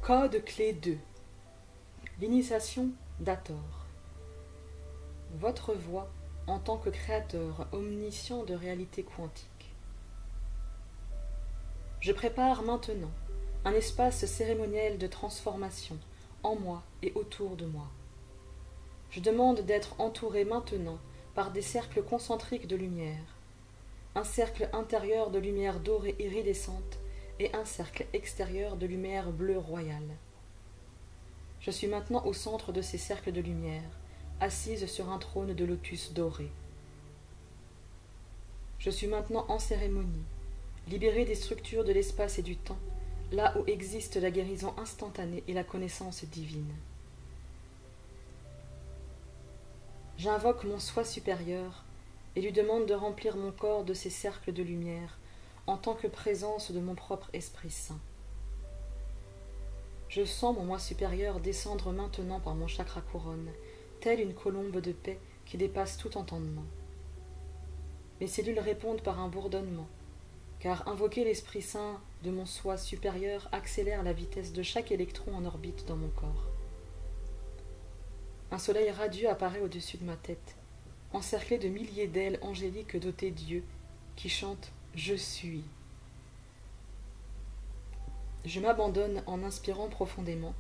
Code clé 2. L'initiation d'Hathor. Votre voix en tant que créateur omniscient de réalité quantique. Je prépare maintenant un espace cérémoniel de transformation en moi et autour de moi. Je demande d'être entouré maintenant par des cercles concentriques de lumière, un cercle intérieur de lumière dorée iridescente et un cercle extérieur de lumière bleue royale. Je suis maintenant au centre de ces cercles de lumière, assise sur un trône de lotus doré. Je suis maintenant en cérémonie, libérée des structures de l'espace et du temps, là où existe la guérison instantanée et la connaissance divine. J'invoque mon soi supérieur et lui demande de remplir mon corps de ces cercles de lumière en tant que présence de mon propre Esprit Saint. Je sens mon moi supérieur descendre maintenant par mon chakra couronne, telle une colombe de paix qui dépasse tout entendement. Mes cellules répondent par un bourdonnement, car invoquer l'Esprit Saint de mon soi supérieur accélère la vitesse de chaque électron en orbite dans mon corps. Un soleil radieux apparaît au-dessus de ma tête, encerclé de milliers d'ailes angéliques dotées d'yeux, qui chantent « Je suis ». Je m'abandonne en inspirant profondément.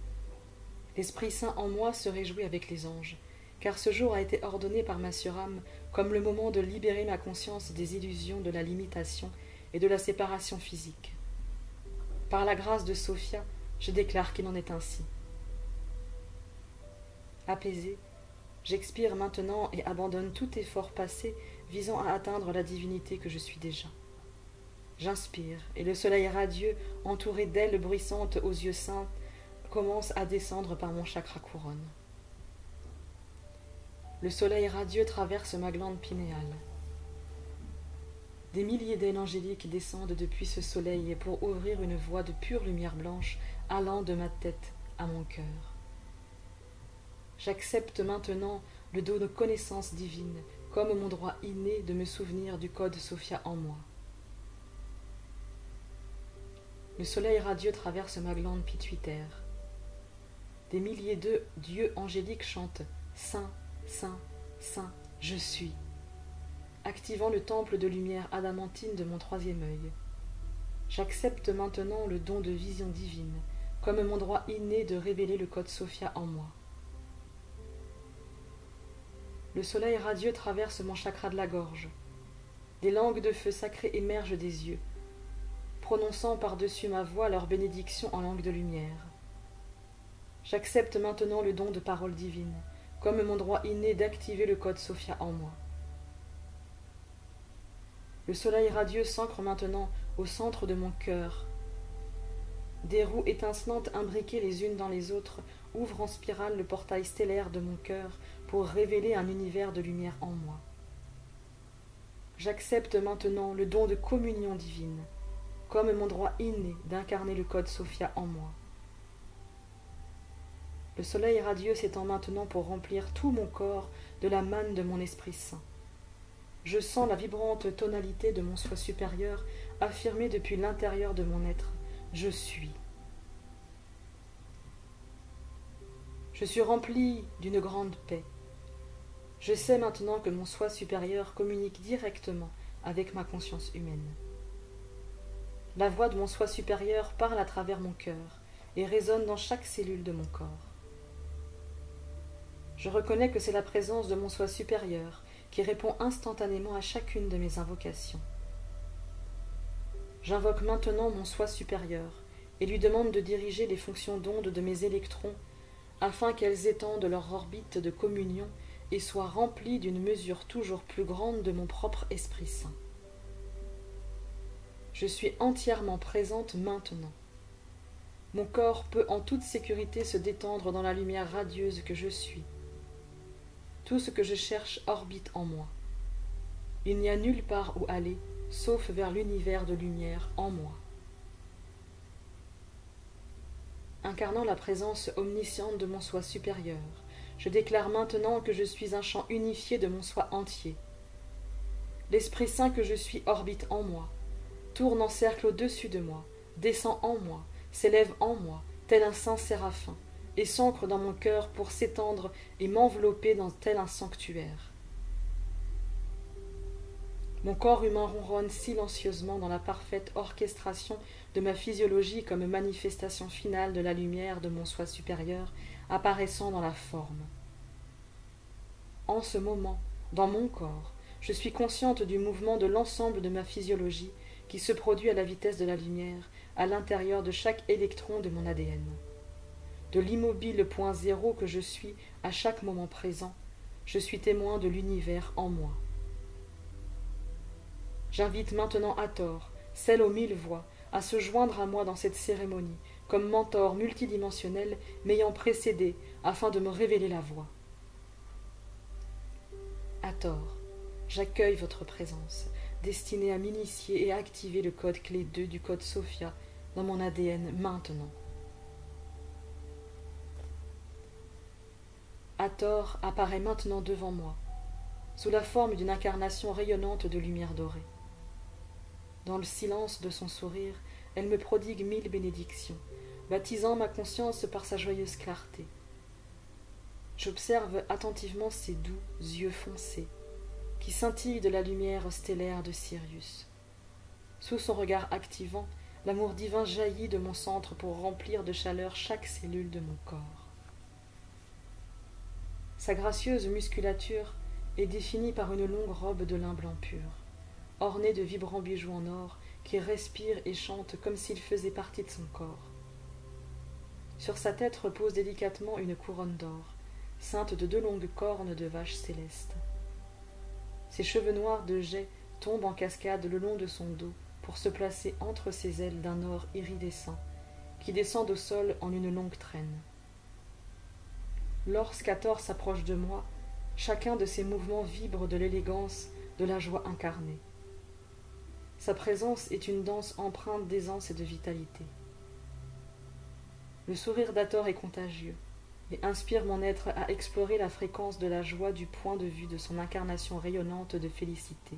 L'Esprit Saint en moi se réjouit avec les anges, car ce jour a été ordonné par ma surâme comme le moment de libérer ma conscience des illusions de la limitation et de la séparation physique. Par la grâce de Sophia, je déclare qu'il en est ainsi. Apaisé, j'expire maintenant et abandonne tout effort passé visant à atteindre la divinité que je suis déjà. J'inspire, et le soleil radieux, entouré d'ailes bruissantes aux yeux saints, commence à descendre par mon chakra couronne. Le soleil radieux traverse ma glande pinéale. Des milliers d'ailes angéliques descendent depuis ce soleil pour ouvrir une voie de pure lumière blanche allant de ma tête à mon cœur. J'accepte maintenant le don de connaissance divine comme mon droit inné de me souvenir du code Sophia en moi. Le soleil radieux traverse ma glande pituitaire. Des milliers d'yeux angéliques chantent « Saint, Saint, Saint, je suis », activant le temple de lumière adamantine de mon troisième œil. J'accepte maintenant le don de vision divine, comme mon droit inné de révéler le code Sophia en moi. Le soleil radieux traverse mon chakra de la gorge. Des langues de feu sacré émergent des yeux, prononçant par-dessus ma voix leur bénédiction en langue de lumière. J'accepte maintenant le don de parole divine, comme mon droit inné d'activer le code Sophia en moi. Le soleil radieux s'ancre maintenant au centre de mon cœur. Des roues étincelantes imbriquées les unes dans les autres ouvrent en spirale le portail stellaire de mon cœur pour révéler un univers de lumière en moi. J'accepte maintenant le don de communion divine, comme mon droit inné d'incarner le code Sophia en moi. Le soleil radieux s'étend maintenant pour remplir tout mon corps de la manne de mon Esprit Saint. Je sens la vibrante tonalité de mon soi supérieur affirmée depuis l'intérieur de mon être. Je suis. Je suis rempli d'une grande paix. Je sais maintenant que mon soi supérieur communique directement avec ma conscience humaine. La voix de mon soi supérieur parle à travers mon cœur et résonne dans chaque cellule de mon corps. Je reconnais que c'est la présence de mon soi supérieur qui répond instantanément à chacune de mes invocations. J'invoque maintenant mon soi supérieur et lui demande de diriger les fonctions d'onde de mes électrons afin qu'elles étendent leur orbite de communion et soient remplies d'une mesure toujours plus grande de mon propre Esprit Saint. Je suis entièrement présente maintenant. Mon corps peut en toute sécurité se détendre dans la lumière radieuse que je suis. Tout ce que je cherche orbite en moi. Il n'y a nulle part où aller, sauf vers l'univers de lumière en moi. Incarnant la présence omnisciente de mon soi supérieur, je déclare maintenant que je suis un champ unifié de mon soi entier. L'Esprit Saint que je suis orbite en moi, tourne en cercle au-dessus de moi, descend en moi, s'élève en moi tel un saint séraphin, et s'ancre dans mon cœur pour s'étendre et m'envelopper dans tel un sanctuaire. Mon corps humain ronronne silencieusement dans la parfaite orchestration de ma physiologie comme manifestation finale de la lumière de mon soi supérieur apparaissant dans la forme. En ce moment, dans mon corps, je suis consciente du mouvement de l'ensemble de ma physiologie qui se produit à la vitesse de la lumière à l'intérieur de chaque électron de mon ADN. De l'immobile point zéro que je suis à chaque moment présent, je suis témoin de l'univers en moi. J'invite maintenant Hathor, celle aux 1000 voix, à se joindre à moi dans cette cérémonie, comme mentor multidimensionnel m'ayant précédé afin de me révéler la voie. Hathor, j'accueille votre présence, destinée à m'initier et à activer le code clé 2 du code Sophia dans mon ADN maintenant. Hathor apparaît maintenant devant moi, sous la forme d'une incarnation rayonnante de lumière dorée. Dans le silence de son sourire, elle me prodigue 1000 bénédictions, baptisant ma conscience par sa joyeuse clarté. J'observe attentivement ses doux yeux foncés, qui scintillent de la lumière stellaire de Sirius. Sous son regard activant, l'amour divin jaillit de mon centre pour remplir de chaleur chaque cellule de mon corps. Sa gracieuse musculature est définie par une longue robe de lin blanc pur, ornée de vibrants bijoux en or qui respirent et chantent comme s'ils faisaient partie de son corps. Sur sa tête repose délicatement une couronne d'or, ceinte de 2 longues cornes de vache céleste. Ses cheveux noirs de jais tombent en cascade le long de son dos pour se placer entre ses ailes d'un or iridescent qui descendent au sol en une longue traîne. Lorsqu'Hathor s'approche de moi, chacun de ses mouvements vibre de l'élégance de la joie incarnée. Sa présence est une danse empreinte d'aisance et de vitalité. Le sourire d'Hathor est contagieux et inspire mon être à explorer la fréquence de la joie du point de vue de son incarnation rayonnante de félicité.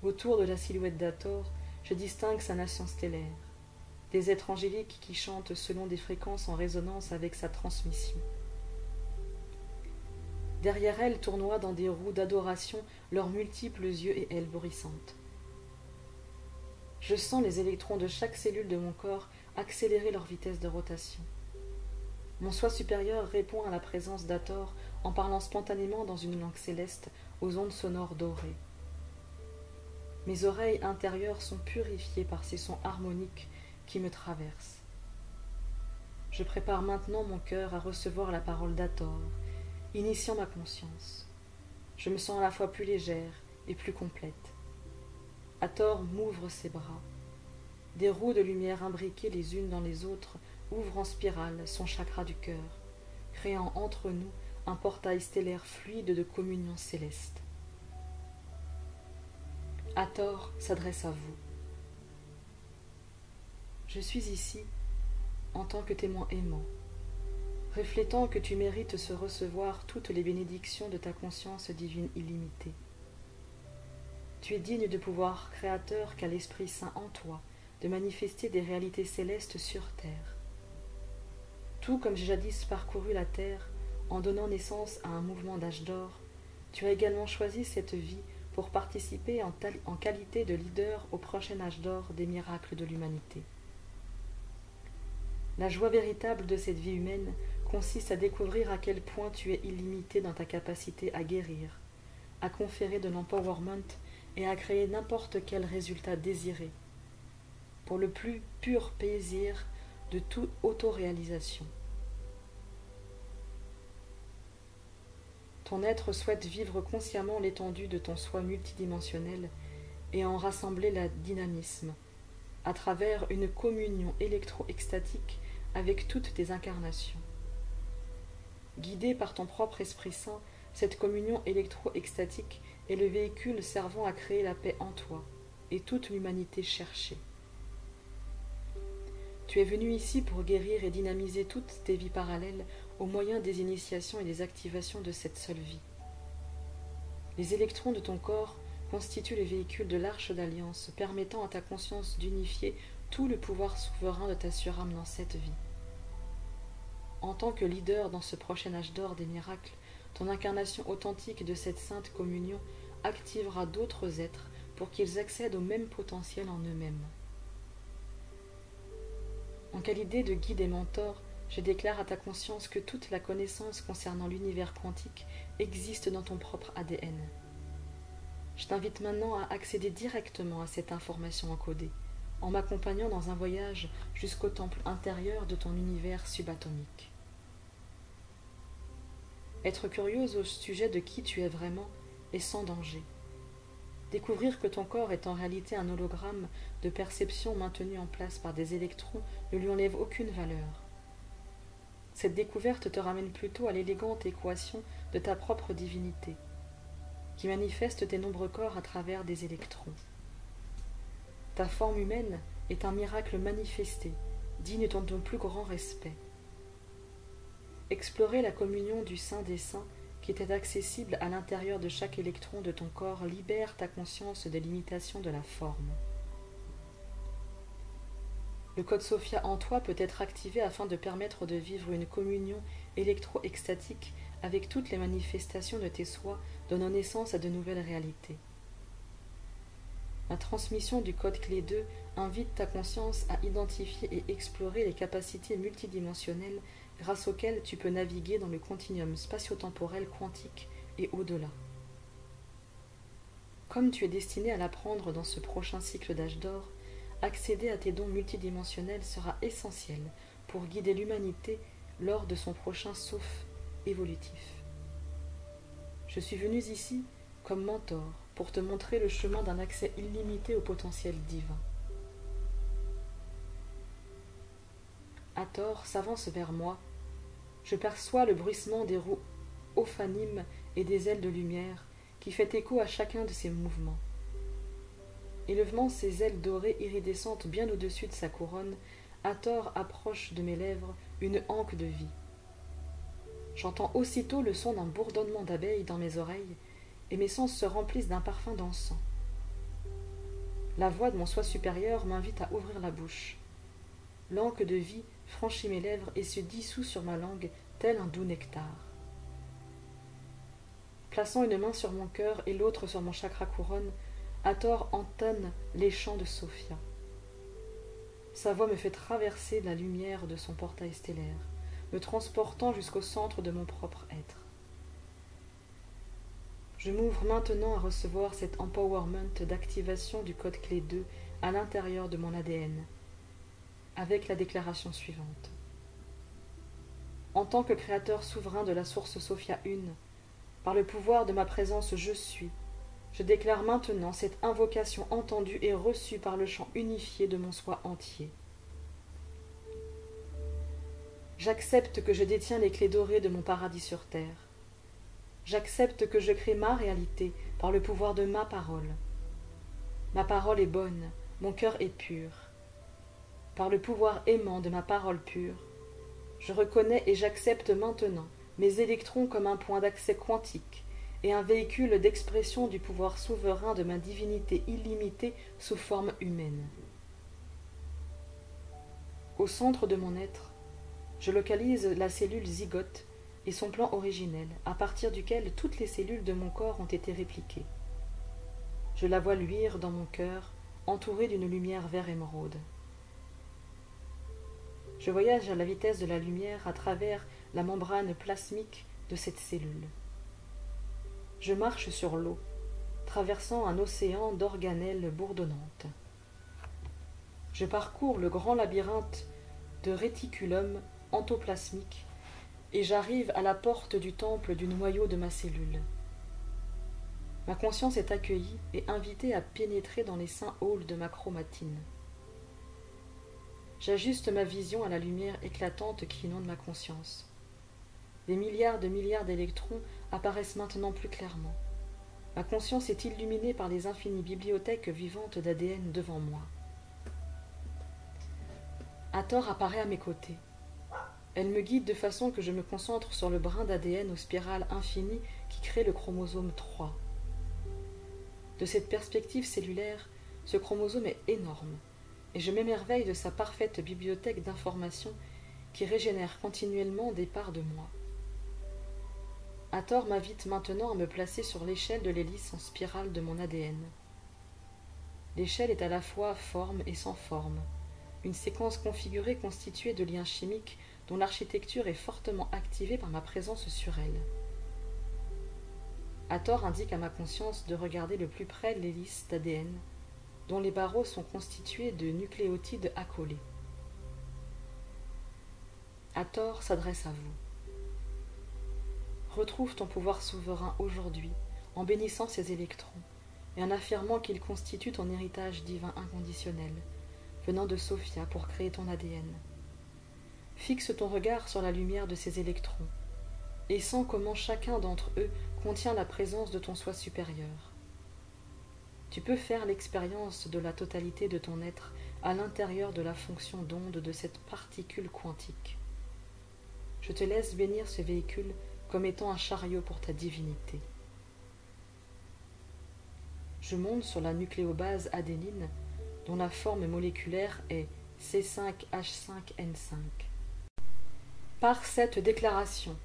Autour de la silhouette d'Hathor, je distingue sa nation stellaire, des êtres angéliques qui chantent selon des fréquences en résonance avec sa transmission. Derrière elle tournoient dans des roues d'adoration leurs multiples yeux et ailes bruissantes. Je sens les électrons de chaque cellule de mon corps accélérer leur vitesse de rotation. Mon soi supérieur répond à la présence d'Hathor en parlant spontanément dans une langue céleste aux ondes sonores dorées. Mes oreilles intérieures sont purifiées par ces sons harmoniques qui me traversent. Je prépare maintenant mon cœur à recevoir la parole d'Hathor, initiant ma conscience. Je me sens à la fois plus légère et plus complète. Hathor m'ouvre ses bras. Des roues de lumière imbriquées les unes dans les autres ouvrent en spirale son chakra du cœur, créant entre nous un portail stellaire fluide de communion céleste. Hathor s'adresse à vous. Je suis ici en tant que témoin aimant, reflétant que tu mérites se recevoir toutes les bénédictions de ta conscience divine illimitée. Tu es digne de pouvoir créateur qu'a l'Esprit Saint en toi, de manifester des réalités célestes sur terre. Tout comme j'ai jadis parcouru la terre en donnant naissance à un mouvement d'âge d'or, tu as également choisi cette vie pour participer en qualité de leader au prochain âge d'or des miracles de l'humanité. La joie véritable de cette vie humaine consiste à découvrir à quel point tu es illimité dans ta capacité à guérir, à conférer de l'empowerment et à créer n'importe quel résultat désiré, pour le plus pur plaisir de toute autoréalisation. Ton être souhaite vivre consciemment l'étendue de ton soi multidimensionnel et en rassembler le dynamisme, à travers une communion électro-extatique avec toutes tes incarnations. Guidée par ton propre Esprit Saint, cette communion électro-extatique est le véhicule servant à créer la paix en toi et toute l'humanité cherchée. Tu es venu ici pour guérir et dynamiser toutes tes vies parallèles au moyen des initiations et des activations de cette seule vie. Les électrons de ton corps constituent le véhicule de l'arche d'alliance permettant à ta conscience d'unifier tout le pouvoir souverain de ta surâme dans cette vie. En tant que leader dans ce prochain âge d'or des miracles, ton incarnation authentique de cette sainte communion activera d'autres êtres pour qu'ils accèdent au même potentiel en eux-mêmes. En qualité de guide et mentor, je déclare à ta conscience que toute la connaissance concernant l'univers quantique existe dans ton propre ADN. Je t'invite maintenant à accéder directement à cette information encodée, en m'accompagnant dans un voyage jusqu'au temple intérieur de ton univers subatomique. Être curieuse au sujet de qui tu es vraiment est sans danger. Découvrir que ton corps est en réalité un hologramme de perception maintenu en place par des électrons ne lui enlève aucune valeur. Cette découverte te ramène plutôt à l'élégante équation de ta propre divinité, qui manifeste tes nombreux corps à travers des électrons. Ta forme humaine est un miracle manifesté, digne de ton plus grand respect. Explorer la communion du Saint des Saints qui était accessible à l'intérieur de chaque électron de ton corps libère ta conscience des limitations de la forme. Le code Sophia en toi peut être activé afin de permettre de vivre une communion électro-extatique avec toutes les manifestations de tes soins, donnant naissance à de nouvelles réalités. La transmission du code clé 2 invite ta conscience à identifier et explorer les capacités multidimensionnelles grâce auxquelles tu peux naviguer dans le continuum spatio-temporel quantique et au-delà. Comme tu es destiné à l'apprendre dans ce prochain cycle d'âge d'or, accéder à tes dons multidimensionnels sera essentiel pour guider l'humanité lors de son prochain sauf évolutif. Je suis venu ici comme mentor pour te montrer le chemin d'un accès illimité au potentiel divin. Hathor s'avance vers moi. Je perçois le bruissement des roues ophanimes et des ailes de lumière qui fait écho à chacun de ses mouvements. Élevant ses ailes dorées iridescentes bien au-dessus de sa couronne, Hathor approche de mes lèvres une anque de vie. J'entends aussitôt le son d'un bourdonnement d'abeilles dans mes oreilles et mes sens se remplissent d'un parfum d'encens. La voix de mon soi supérieur m'invite à ouvrir la bouche. L'anque de vie franchit mes lèvres et se dissout sur ma langue tel un doux nectar. Plaçant une main sur mon cœur et l'autre sur mon chakra couronne, Hathor entonne les chants de Sophia. Sa voix me fait traverser la lumière de son portail stellaire, me transportant jusqu'au centre de mon propre être. Je m'ouvre maintenant à recevoir cet empowerment d'activation du code clé 2 à l'intérieur de mon ADN, avec la déclaration suivante. En tant que créateur souverain de la source Sophia 1, par le pouvoir de ma présence je suis, je déclare maintenant cette invocation entendue et reçue par le chant unifié de mon soi entier. J'accepte que je détiens les clés dorées de mon paradis sur terre. J'accepte que je crée ma réalité par le pouvoir de ma parole. Ma parole est bonne, mon cœur est pur. Par le pouvoir aimant de ma parole pure, je reconnais et j'accepte maintenant mes électrons comme un point d'accès quantique et un véhicule d'expression du pouvoir souverain de ma divinité illimitée sous forme humaine. Au centre de mon être, je localise la cellule zygote et son plan originel, à partir duquel toutes les cellules de mon corps ont été répliquées. Je la vois luire dans mon cœur, entourée d'une lumière vert émeraude. Je voyage à la vitesse de la lumière à travers la membrane plasmique de cette cellule. Je marche sur l'eau, traversant un océan d'organelles bourdonnantes. Je parcours le grand labyrinthe de réticulum endoplasmique et j'arrive à la porte du temple du noyau de ma cellule. Ma conscience est accueillie et invitée à pénétrer dans les saints halls de ma chromatine. J'ajuste ma vision à la lumière éclatante qui inonde ma conscience. Des milliards d'électrons apparaissent maintenant plus clairement. Ma conscience est illuminée par les infinies bibliothèques vivantes d'ADN devant moi. Hathor apparaît à mes côtés. Elle me guide de façon que je me concentre sur le brin d'ADN aux spirales infinies qui crée le chromosome 3. De cette perspective cellulaire, ce chromosome est énorme. et je m'émerveille de sa parfaite bibliothèque d'informations qui régénère continuellement des parts de moi. Hathor m'invite maintenant à me placer sur l'échelle de l'hélice en spirale de mon ADN. L'échelle est à la fois forme et sans forme, une séquence configurée constituée de liens chimiques dont l'architecture est fortement activée par ma présence sur elle. Hathor indique à ma conscience de regarder le plus près l'hélice d'ADN, dont les barreaux sont constitués de nucléotides accolés. Hathor s'adresse à vous. Retrouve ton pouvoir souverain aujourd'hui en bénissant ces électrons et en affirmant qu'ils constituent ton héritage divin inconditionnel, venant de Sophia pour créer ton ADN. Fixe ton regard sur la lumière de ces électrons et sens comment chacun d'entre eux contient la présence de ton soi supérieur. Tu peux faire l'expérience de la totalité de ton être à l'intérieur de la fonction d'onde de cette particule quantique. Je te laisse bénir ce véhicule comme étant un chariot pour ta divinité. Je monte sur la nucléobase adénine, dont la forme moléculaire est C5H5N5. Par cette déclaration,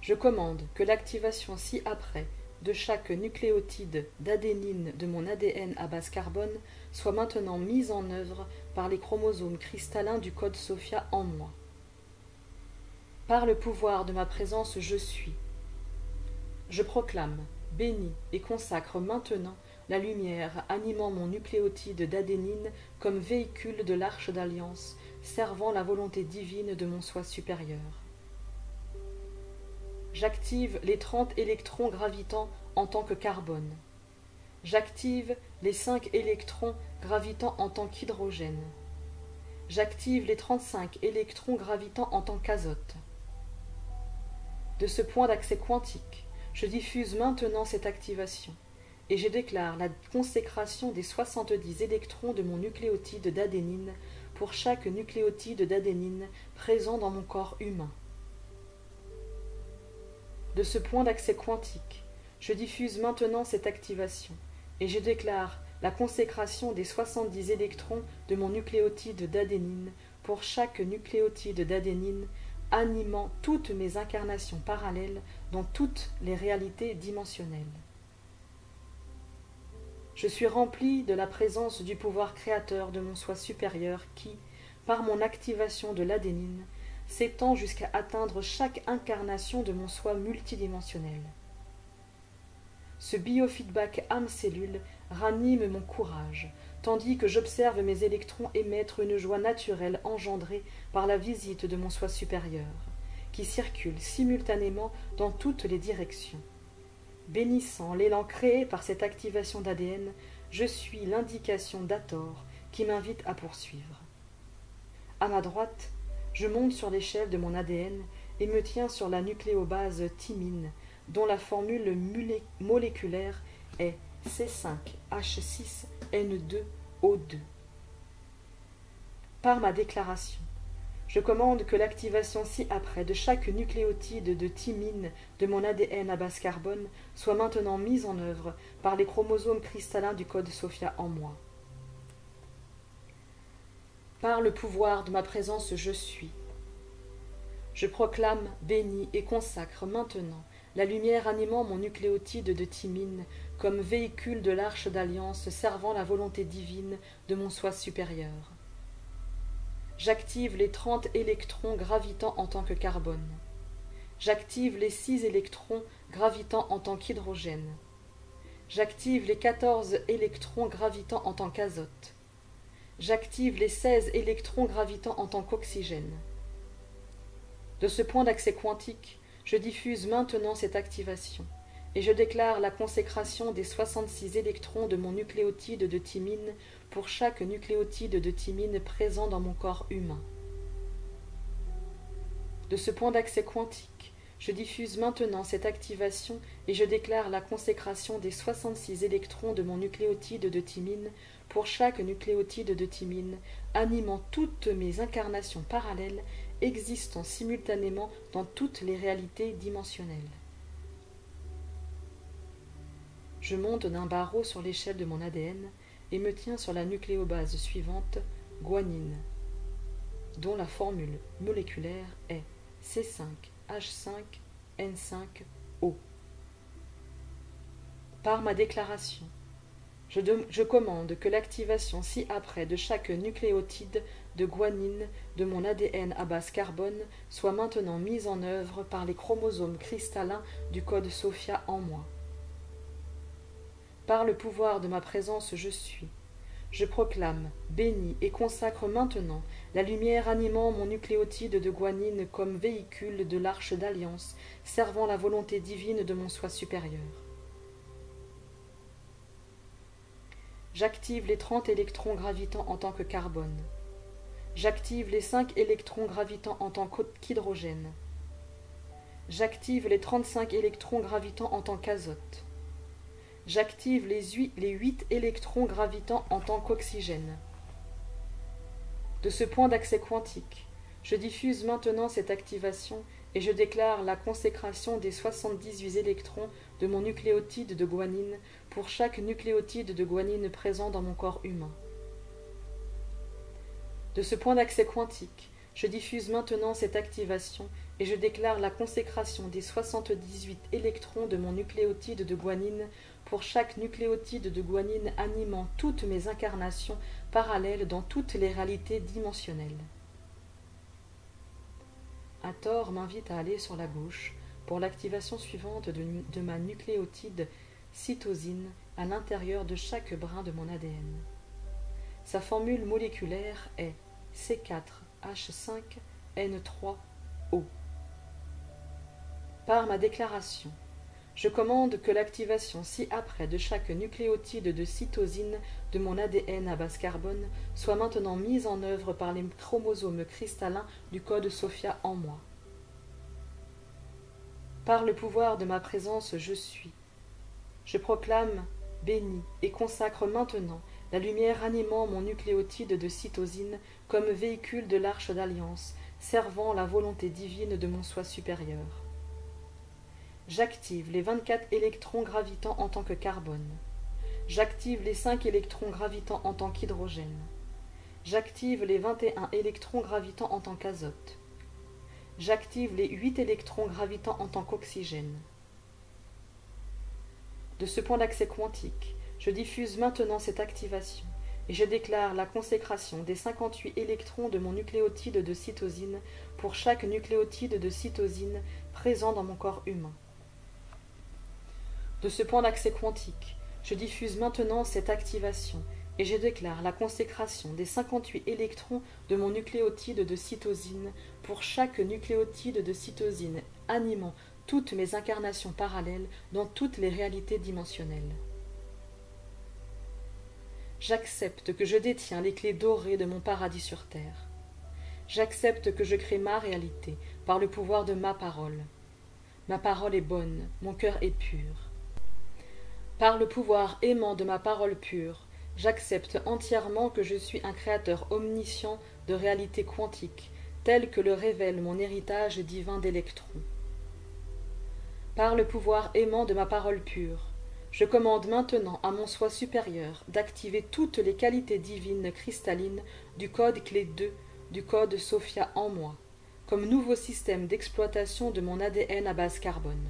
je commande que l'activation ci-après de chaque nucléotide d'adénine de mon ADN à base carbone soit maintenant mise en œuvre par les chromosomes cristallins du code Sophia en moi. Par le pouvoir de ma présence, je suis. Je proclame, bénis et consacre maintenant la lumière animant mon nucléotide d'adénine comme véhicule de l'arche d'alliance, servant la volonté divine de mon soi supérieur. J'active les 30 électrons gravitant en tant que carbone. J'active les 5 électrons gravitant en tant qu'hydrogène. J'active les 35 électrons gravitant en tant qu'azote. De ce point d'accès quantique, je diffuse maintenant cette activation et je déclare la consécration des 70 électrons de mon nucléotide d'adénine pour chaque nucléotide d'adénine présent dans mon corps humain. De ce point d'accès quantique, je diffuse maintenant cette activation et je déclare la consécration des 70 électrons de mon nucléotide d'adénine pour chaque nucléotide d'adénine animant toutes mes incarnations parallèles dans toutes les réalités dimensionnelles. Je suis rempli de la présence du pouvoir créateur de mon soi supérieur qui, par mon activation de l'adénine, s'étend jusqu'à atteindre chaque incarnation de mon soi multidimensionnel. Ce biofeedback âme-cellule ranime mon courage, tandis que j'observe mes électrons émettre une joie naturelle engendrée par la visite de mon soi supérieur, qui circule simultanément dans toutes les directions. Bénissant l'élan créé par cette activation d'ADN, je suis l'indication d'Hathor qui m'invite à poursuivre. À ma droite, je monte sur l'échelle de mon ADN et me tiens sur la nucléobase thymine, dont la formule moléculaire est C5H6N2O2. Par ma déclaration, je commande que l'activation ci-après de chaque nucléotide de thymine de mon ADN à base carbone soit maintenant mise en œuvre par les chromosomes cristallins du code Sophia en moi. Par le pouvoir de ma présence, je suis. Je proclame, bénis et consacre maintenant la lumière animant mon nucléotide de thymine comme véhicule de l'arche d'alliance servant la volonté divine de mon soi supérieur. J'active les 30 électrons gravitant en tant que carbone. J'active les 6 électrons gravitant en tant qu'hydrogène. J'active les 14 électrons gravitant en tant qu'azote. J'active les 16 électrons gravitant en tant qu'oxygène. De ce point d'accès quantique, je diffuse maintenant cette activation et je déclare la consécration des 66 électrons de mon nucléotide de thymine pour chaque nucléotide de thymine présent dans mon corps humain. De ce point d'accès quantique, je diffuse maintenant cette activation et je déclare la consécration des 66 électrons de mon nucléotide de thymine pour chaque nucléotide de thymine, animant toutes mes incarnations parallèles existant simultanément dans toutes les réalités dimensionnelles. Je monte d'un barreau sur l'échelle de mon ADN et me tiens sur la nucléobase suivante guanine, dont la formule moléculaire est C5H5N5O. Par ma déclaration, je commande que l'activation ci-après de chaque nucléotide de guanine de mon ADN à base carbone soit maintenant mise en œuvre par les chromosomes cristallins du code SOFIA en moi. Par le pouvoir de ma présence je suis. Je proclame, bénis et consacre maintenant la lumière animant mon nucléotide de guanine comme véhicule de l'arche d'alliance, servant la volonté divine de mon soi supérieur. J'active les 30 électrons gravitants en tant que carbone. J'active les 5 électrons gravitants en tant qu'hydrogène. J'active les 35 électrons gravitants en tant qu'azote. J'active les 8 électrons gravitants en tant qu'oxygène. De ce point d'accès quantique, je diffuse maintenant cette activation et je déclare la consécration des 78 électrons de mon nucléotide de guanine pour chaque nucléotide de guanine présent dans mon corps humain. De ce point d'accès quantique, je diffuse maintenant cette activation et je déclare la consécration des 78 électrons de mon nucléotide de guanine pour chaque nucléotide de guanine animant toutes mes incarnations parallèles dans toutes les réalités dimensionnelles. Hathor m'invite à aller sur la gauche pour l'activation suivante de ma nucléotide cytosine à l'intérieur de chaque brin de mon ADN. Sa formule moléculaire est C4H5N3O. Par ma déclaration, je commande que l'activation ci-après de chaque nucléotide de cytosine de mon ADN à base carbone soit maintenant mise en œuvre par les chromosomes cristallins du code SOFIA en moi. Par le pouvoir de ma présence, je suis. Je proclame, bénis et consacre maintenant la lumière animant mon nucléotide de cytosine comme véhicule de l'arche d'alliance, servant la volonté divine de mon soi supérieur. J'active les 24 électrons gravitants en tant que carbone. J'active les 5 électrons gravitants en tant qu'hydrogène. J'active les 21 électrons gravitants en tant qu'azote. J'active les 8 électrons gravitants en tant qu'oxygène. De ce point d'accès quantique, je diffuse maintenant cette activation et je déclare la consécration des 58 électrons de mon nucléotide de cytosine pour chaque nucléotide de cytosine présent dans mon corps humain. De ce point d'accès quantique, je diffuse maintenant cette activation et je déclare la consécration des 58 électrons de mon nucléotide de cytosine pour chaque nucléotide de cytosine animant toutes mes incarnations parallèles dans toutes les réalités dimensionnelles. J'accepte que je détiens les clés dorées de mon paradis sur terre. J'accepte que je crée ma réalité par le pouvoir de ma parole. Ma parole est bonne, mon cœur est pur. Par le pouvoir aimant de ma parole pure, j'accepte entièrement que je suis un créateur omniscient de réalité quantique, tel que le révèle mon héritage divin d'électrons. Par le pouvoir aimant de ma parole pure, je commande maintenant à mon soi supérieur d'activer toutes les qualités divines cristallines du code clé 2 du code SOFIA en moi, comme nouveau système d'exploitation de mon ADN à base carbone.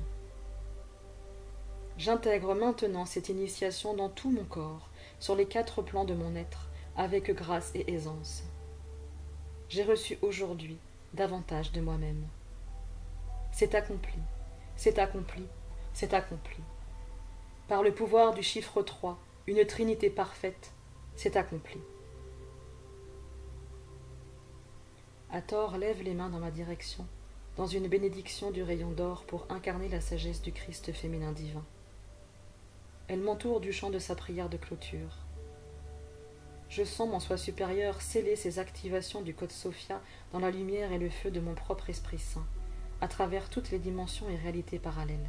J'intègre maintenant cette initiation dans tout mon corps, sur les 4 plans de mon être, avec grâce et aisance. J'ai reçu aujourd'hui davantage de moi-même. C'est accompli, c'est accompli, c'est accompli. Par le pouvoir du chiffre 3, une trinité parfaite, c'est accompli. Hathor lève les mains dans ma direction, dans une bénédiction du rayon d'or pour incarner la sagesse du Christ féminin divin. Elle m'entoure du chant de sa prière de clôture. Je sens mon soi supérieur sceller ses activations du code SOFIA dans la lumière et le feu de mon propre Esprit Saint, à travers toutes les dimensions et réalités parallèles.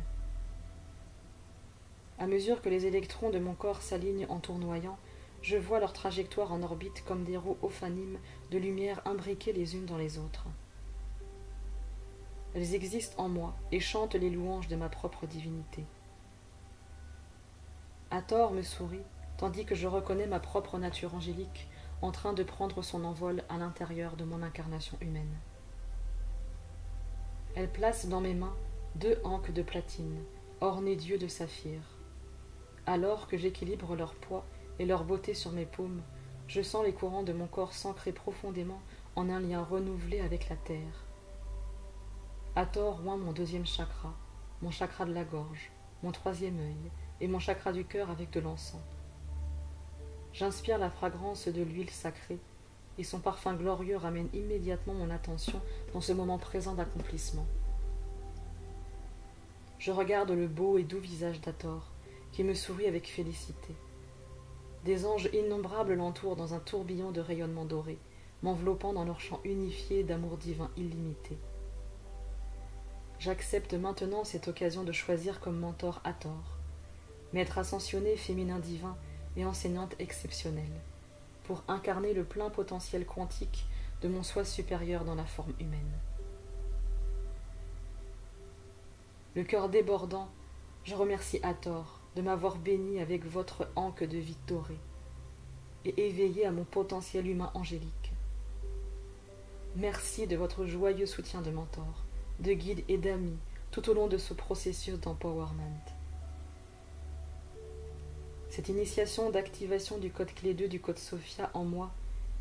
À mesure que les électrons de mon corps s'alignent en tournoyant, je vois leur trajectoire en orbite comme des roues ophanimes de lumière imbriquées les unes dans les autres. Elles existent en moi et chantent les louanges de ma propre divinité. Hathor me sourit, tandis que je reconnais ma propre nature angélique, en train de prendre son envol à l'intérieur de mon incarnation humaine. Elle place dans mes mains 2 anques de platine, ornées d'yeux de saphir. Alors que j'équilibre leur poids et leur beauté sur mes paumes, je sens les courants de mon corps s'ancrer profondément en un lien renouvelé avec la terre. Hathor oint mon 2e chakra, mon chakra de la gorge, mon 3e œil et mon chakra du cœur avec de l'encens. J'inspire la fragrance de l'huile sacrée et son parfum glorieux ramène immédiatement mon attention dans ce moment présent d'accomplissement. Je regarde le beau et doux visage d'Hathor qui me sourit avec félicité. Des anges innombrables l'entourent dans un tourbillon de rayonnement doré, m'enveloppant dans leur chant unifié d'amour divin illimité. J'accepte maintenant cette occasion de choisir comme mentor Hathor, maître ascensionné féminin divin et enseignante exceptionnelle, pour incarner le plein potentiel quantique de mon soi supérieur dans la forme humaine. Le cœur débordant, je remercie Hathor de m'avoir béni avec votre anque de vie dorée et éveillé à mon potentiel humain angélique. Merci de votre joyeux soutien de mentor, de guide et d'amis tout au long de ce processus d'empowerment. Cette initiation d'activation du code clé 2 du code Sophia en moi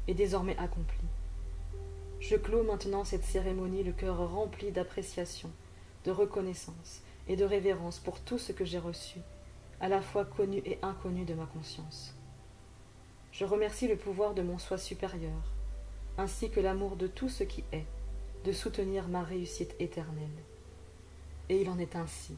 est désormais accomplie. Je clôt maintenant cette cérémonie le cœur rempli d'appréciation, de reconnaissance et de révérence pour tout ce que j'ai reçu, à la fois connu et inconnu de ma conscience. Je remercie le pouvoir de mon soi supérieur, ainsi que l'amour de tout ce qui est, de soutenir ma réussite éternelle. Et il en est ainsi.